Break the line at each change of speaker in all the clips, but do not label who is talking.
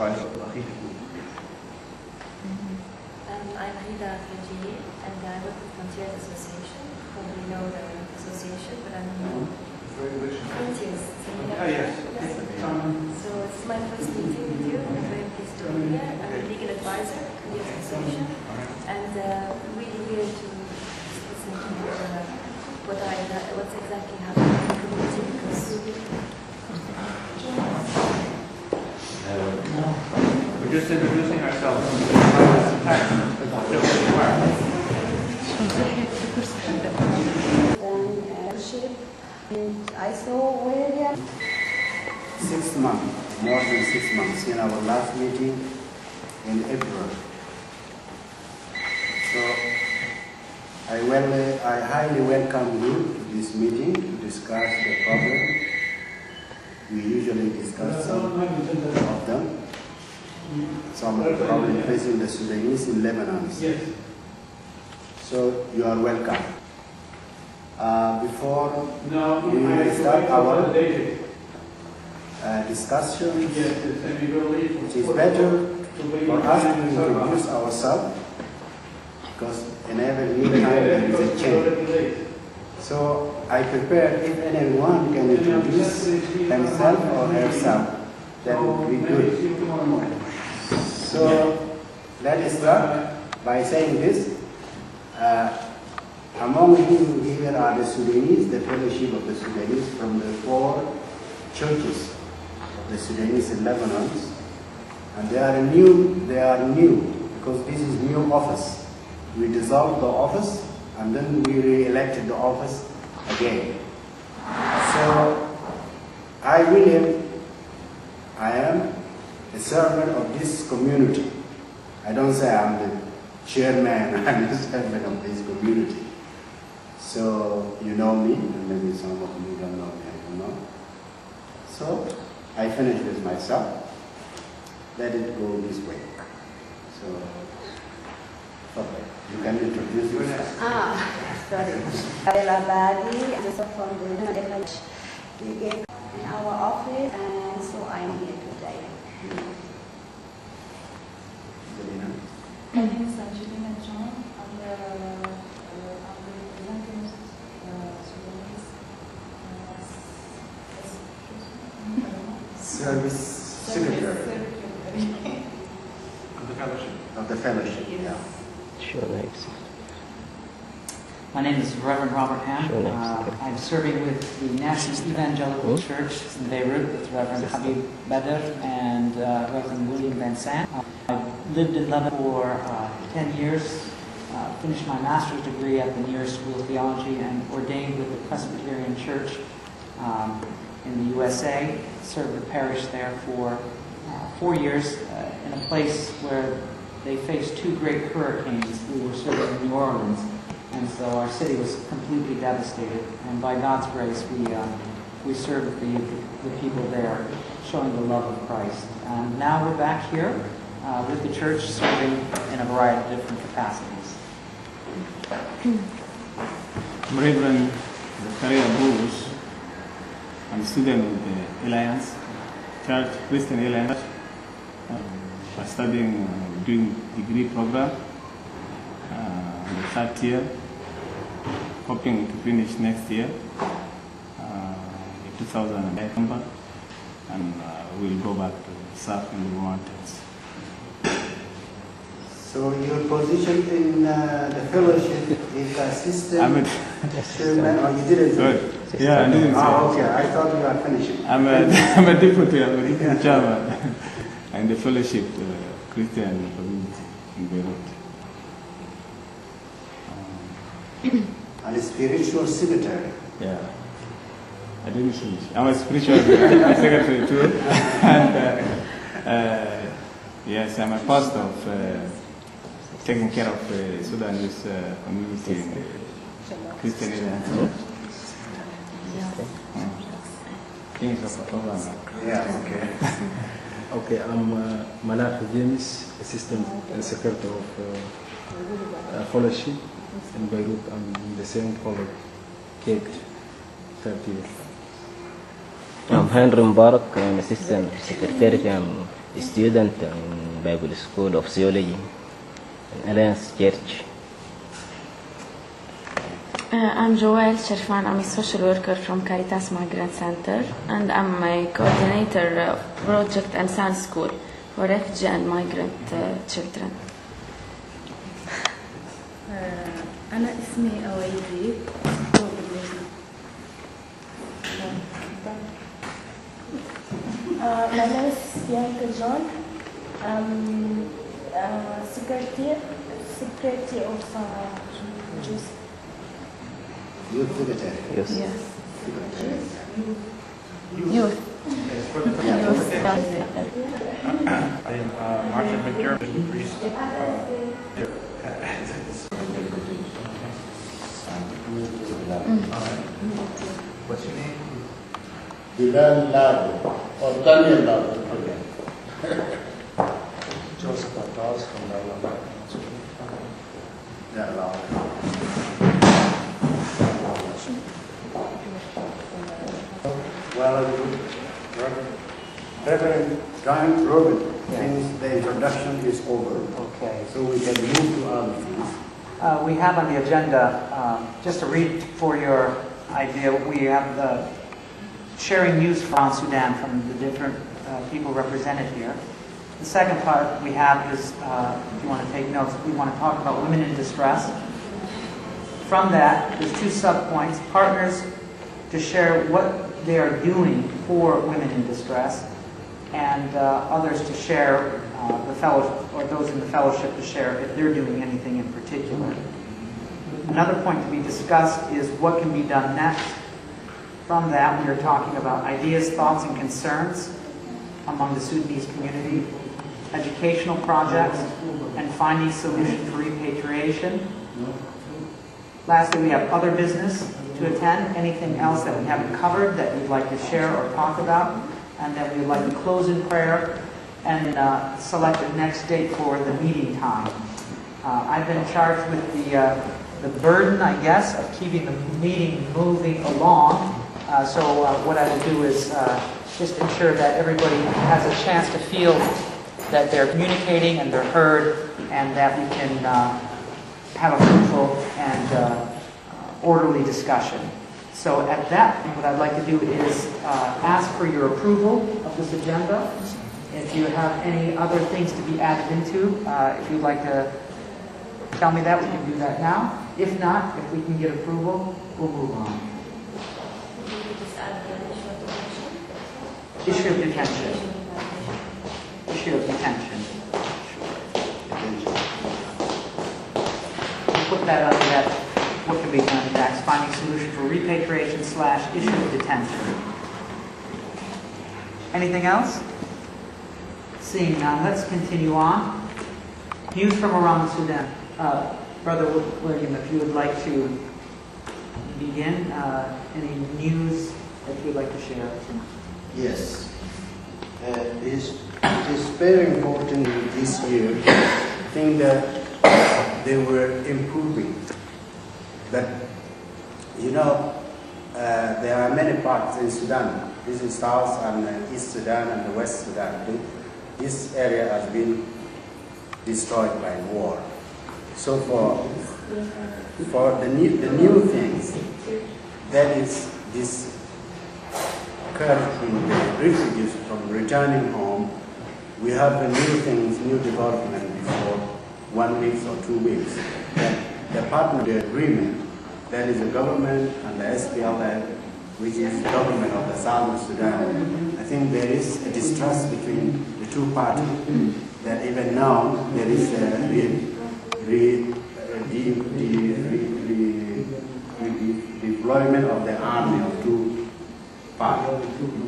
price of refugee.
I'm Rita, refugee, and I work with Frontiers Association. Probably know the association, but I'm new. Frontiers.
Yes.
So it's my first meeting with you, and I'm very pleased to be here. I'm a legal advisor to the association, and really here to listen to what's exactly happening in the community, because
we're just introducing ourselves.
And I saw William.
6 months, more than 6 months, in our last meeting in April. So I highly welcome you to this meeting to discuss the problem. We usually discuss some of them. Some of the problems facing the Sudanese in Lebanon. So you are welcome. Before we start our discussion, it is better for us to introduce ourselves, because in every new time there is a change. So I prepared, if anyone can introduce himself or herself, that would be good. So let us start by saying this. Among you here are the Sudanese, the fellowship of the Sudanese from the 4 churches of the Sudanese in Lebanon. And they are new because this is new office. We dissolved the office and then we re-elected the office again. So I, William, I am a servant of this community. I don't say I'm the chairman, I'm the servant of this community. So you know me, and maybe some of you don't know me, I don't know. So I finish with myself. Let it go this way. So, okay, you can introduce yourself.
Sorry. Abdullah Badi, I'm from the in our office, and so I'm here today.
My name is Angelina John. I'm representing Sudanese
Service secretary
Of the fellowship.
of the fellowship.
Yes.
Sure, thanks.
My name is Reverend Robert Ham.
Sure, thanks.
I'm serving with the National Evangelical Church in Beirut with Reverend Habib Badr and Reverend William Van Sant. I've lived in Lebanon for 10 years, finished my master's degree at the New York School of Theology, and ordained with the Presbyterian Church in the USA. Served the parish there for 4 years in a place where they faced 2 great hurricanes. We were serving in New Orleans, and so our city was completely devastated. And by God's grace, we served the people there, showing the love of Christ. And now we're back here with the church, serving in a variety of different capacities.
I'm Reverend Zakaria Bruce. I'm a student with the Alliance Church, Christian Alliance. I'm studying, doing degree program in the 3rd year, hoping to finish next year, in 2009, and we'll go back to serve in the mountains.
So your position in the fellowship is assistant chairman, or you didn't do it?
Yeah, I didn't.
Okay. I thought you were finishing.
I'm a deputy chairman and the fellowship Christian community in Beirut.
And a spiritual secretary.
Yeah, I didn't finish. I'm a spiritual secretary too. And, yes, I'm a pastor of taking care of the Sudanese community in the Christian area.
Yeah, okay.
Okay, I'm Malak James, Assistant Secretary of Fellowship in Beirut. I'm in the same college, Cape 30 years.
I'm Henry Mubarak. I'm Assistant Secretary. I'm student in Bible School of Theology in Alliance Church.
I'm Joelle Sharfan. I'm a social worker from Caritas Migrant Center, and I'm a coordinator of project and science school for refugee and migrant children.
أنا اسمي أويدي.
My name is Bianca John. I'm secretary of Jews.
Youth secretary.
Yes.
Yes.
Youth.
Youth.
I am Martin McDermott, priest. What's your name?
Bilal Lado, or Daniel Lado.
Okay.
Joseph Abbas from Alabama.
Yeah, Lado. Well, Reverend John Robin, since the introduction is over,
Okay.
so we can move to other things.
We have on the agenda, just to read for your idea, we have the sharing news from Sudan from the different people represented here. The second part we have is, if you want to take notes, we want to talk about women in distress. From that, there's two sub-points: partners to share what they are doing for women in distress, and others to share, the fellowship, or those in the fellowship to share if they're doing anything in particular. Another point to be discussed is what can be done next. From that, we are talking about ideas, thoughts, and concerns among the Sudanese community, educational projects, and finding solutions for repatriation. Lastly, we have other business to attend, anything else that we haven't covered that you'd like to share or talk about, and then we'd like to close in prayer and select the next date for the meeting time. I've been charged with the burden, I guess, of keeping the meeting moving along. So what I will do is just ensure that everybody has a chance to feel that they're communicating and they're heard, and that we can have a fruitful and orderly discussion. So at that point, what I'd like to do is ask for your approval of this agenda. If you have any other things to be added into, if you'd like to tell me that, we can do that now. If not, if we can get approval, we'll move on. Issue of detention. Issue of detention. We'll put that under that, what can be done next, finding solution for repatriation / issue of detention. Anything else? Seeing none, let's continue on. News from around Sudan. Brother William, if you would like to begin, any news that you would like to share?
Yes. It is very important this year. I think that they were improving. But, you know, there are many parts in Sudan. This is South and East Sudan and the West Sudan. This area has been destroyed by war. So for the new things, that is this curve in the refugees from returning home, we have the new things, new development before 1 week or 2 weeks. The partner, the agreement, that is the government and the SPLM, which is the government of the Southern Sudan. I think there is a distrust between the two parties, that even now there is a deployment of the army of two parties.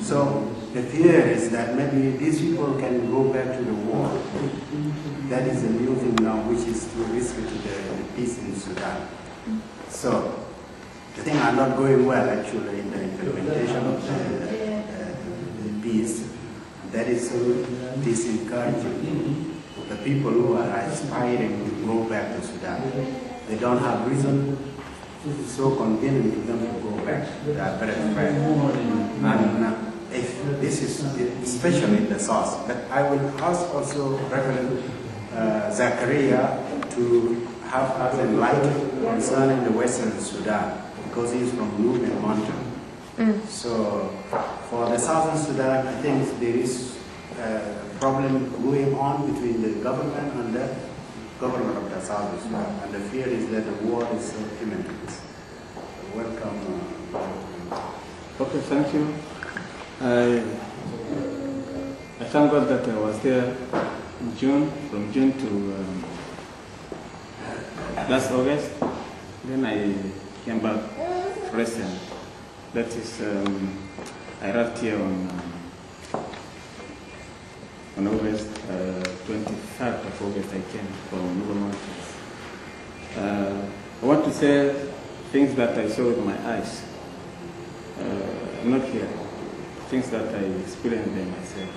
So the fear is that maybe these people can go back to the war. That is a new thing now, which is too risky to the peace in Sudan. So the things are not going well actually in the implementation of the peace. That is so disencouraging. The people who are aspiring to go back to Sudan, they don't have reason so convenient to them to go back. They are very afraid. And if this is especially in the south. But I will ask also Reverend Zakaria to have us enlightened concerning the Western Sudan, because he is from Nubian Mountain. So for the Southern Sudan, I think there is a problem going on between the government and the government of the Southern Sudan, and the fear is that the war is imminent. Welcome.
Okay, thank you. I thank God that I was there in June, from June to last August. Then I came back recent. That is, I arrived here on August, 23rd of August. I came from Nuba Mountains. I want to say things that I saw with my eyes, not here, things that I experienced by myself.